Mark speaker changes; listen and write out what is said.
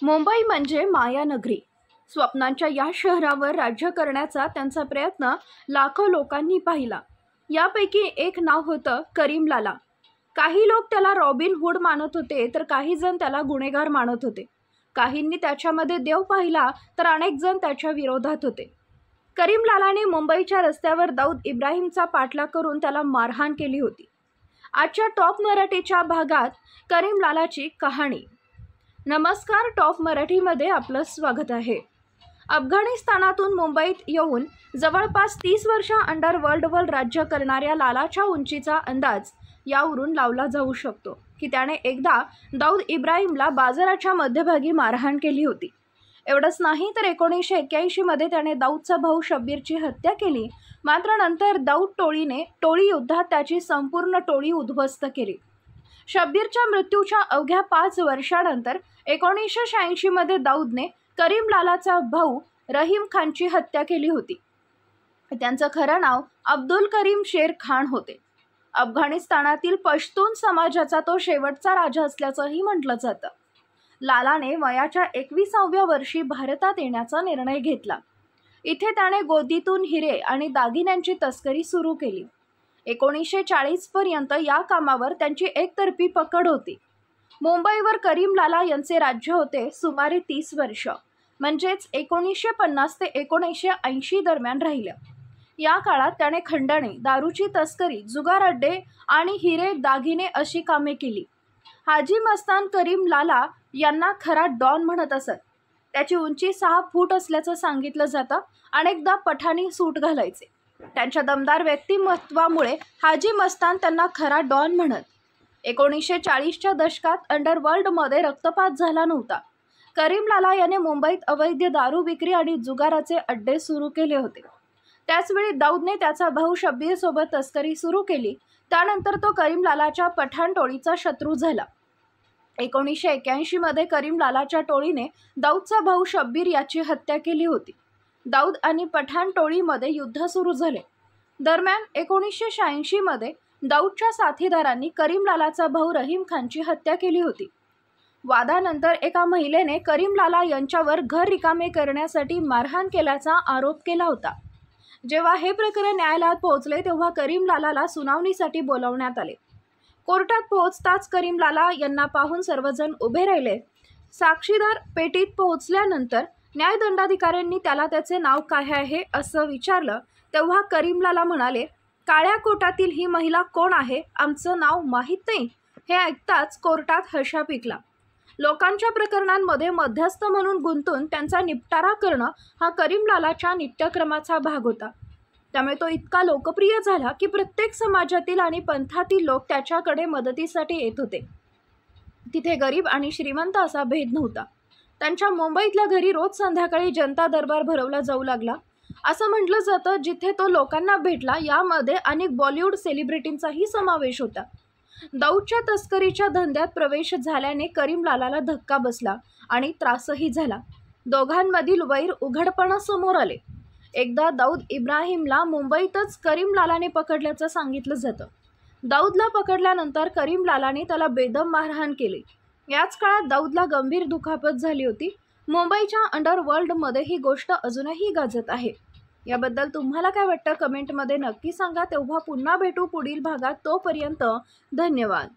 Speaker 1: मुंबई म्हणजे मायानगरी. स्वप्नांच्या या शहरावर राज्य करण्याचा त्यांचा प्रयत्न लाखो लोकांनी पाहिला. यापैकी एक नाव होतं करीम लाला. काही लोक त्याला रॉबिन हुड मानत होते, तर काही जण त्याला गुन्हेगार मानत होते. काहींनी त्याच्यामध्ये देव पाहिला, तर अनेक जण त्याच्या विरोधात होते. करीम लालाने मुंबईच्या रस्त्यावर दाऊद इब्राहिमचा पाठलाग करून त्याला मारहाण केली होती. आजच्या टॉप मराठीच्या भागात करीम लालाची कहाणी. नमस्कार, टॉप मराठीमध्ये आपलं स्वागत आहे. अफगाणिस्तानातून मुंबईत येऊन जवळपास 30 वर्ष अंडरवर्ल्डवर राज्य करणाऱ्या लालाच्या उंचीचा अंदाज यावरून लावला जाऊ शकतो की त्याने एकदा दाऊद इब्राहिमला बाजाराच्या मध्यभागी मारहाण केली होती. एवढंच नाही तर 1981 मध्ये त्याने दाऊदचा भाऊ शब्बीरची हत्या केली. मात्र नंतर दाऊद टोळी युद्धात त्याची संपूर्ण टोळी उद्ध्वस्त केली. शब्बीरच्या मृत्यूच्या अवघ्या 5 वर्षानंतर 1986 मध्ये दाऊदने करीम लालाचा भाऊ रहीम खानची हत्या केली होती. त्यांचं खरं नाव अब्दुल करीम शेर खान होते. अफगाणिस्तानातील पश्तून समाजाचा तो शेवटचा राजा असल्याचंही म्हटलं जातं. लालाने वयाच्या 21व्या वर्षी भारतात येण्याचा निर्णय घेतला. इथे त्याने गोदीतून हिरे आणि दागिन्यांची तस्करी सुरू केली. 1940 पर्यंत या कामावर त्यांची एकतर्फी पकड होती. मुंबईवर करीम लाला यांचे राज्य होते सुमारे 30 वर्ष, म्हणजेच 1950 ते 1980 दरम्यान राहिलं. या काळात त्याने खंडणी, दारूची तस्करी, जुगार अड्डे आणि हिरे दागिने अशी कामे केली. हाजी मस्तान करीम लाला यांना खरा डॉन म्हणत असत. त्याची उंची 6 फूट असल्याचं सांगितलं जातं. अनेकदा पठाणी सूट घालायचे. त्यांच्या दमदार व्यक्तिमत्वामुळे हाजी मस्तान त्यांना खरा डॉन म्हणत. 1940च्या दशकात अंडरवर्ल्डमध्ये रक्तपात झाला नव्हता. करीम लाला याने मुंबईत अवैध दारू विक्री आणि जुगाराचे अड्डे सुरू केले होते. त्याचवेळी दाऊदने त्याचा भाऊ शब्बीर सोबत तस्करी सुरू केली. त्यानंतर तो करीम लालाच्या पठाण टोळीचा शत्रू झाला. 1981 मध्ये करीम लालाच्या टोळीने दाऊदचा भाऊ शब्बीर याची हत्या केली होती. दाऊद आणि पठाण टोळीमध्ये युद्ध सुरू झाले. दरम्यान 1986 मध्ये दाऊदच्या साथीदारांनी करीम लालाचा भाऊ रहीम खानची हत्या केली होती. वादानंतर एका महिलेने करीम लाला यांच्यावर घर रिकामे करण्यासाठी मारहाण केल्याचा आरोप केला होता. जेव्हा हे प्रकरण न्यायालयात पोहोचले तेव्हा करीम लालाला सुनावणीसाठी बोलावण्यात आले. कोर्टात पोहोचताच करीम लाला यांना पाहून सर्वजण उभे राहिले. साक्षीदार पेटीत पोहोचल्यानंतर न्यायदंडाधिकाऱ्यांनी त्याला त्याचे नाव काय आहे असं विचारलं. तेव्हा करीम लाला म्हणाले, काळ्या कोटातील ही महिला कोण आहे, आमचं नाव माहीत नाही. हे ऐकताच कोर्टात हशा पिकला. लोकांच्या प्रकरणांमध्ये मध्यस्थ म्हणून गुंतून त्यांचा निपटारा करणं हा करीम लालाच्या नित्यक्रमाचा भाग होता. त्यामुळे तो इतका लोकप्रिय झाला की प्रत्येक समाजातील आणि पंथातील लोक त्याच्याकडे मदतीसाठी येत होते. तिथे गरीब आणि श्रीमंत असा भेद नव्हता. त्यांच्या मुंबईतल्या घरी रोज संध्याकाळी जनता दरबार भरवला जाऊ लागला. असं म्हटलं जातं, जिथे तो लोकांना भेटला यामध्ये अनेक बॉलिवूड सेलिब्रिटींचाही समावेश होता. दाऊदच्या तस्करीच्या धंद्यात प्रवेश झाल्याने करीम लालाला धक्का बसला आणि त्रासही झाला. दोघांमधील वैर उघडपणे समोर आले. एकदा दाऊद इब्राहिमला मुंबईतच करीम लालाने पकडल्याचं सांगितलं जातं. दाऊदला पकडल्यानंतर करीम लालाने त्याला बेदम मारहाण केली. याच काळात दाऊदला गंभीर दुखापत झाली होती. मुंबईच्या अंडरवर्ल्डमध्ये ही गोष्ट अजूनही गाजत आहे. याबद्दल तुम्हाला काय वाटतं कमेंटमध्ये नक्की सांगा. तेव्हा पुन्हा भेटू पुढील भागात. तोपर्यंत धन्यवाद.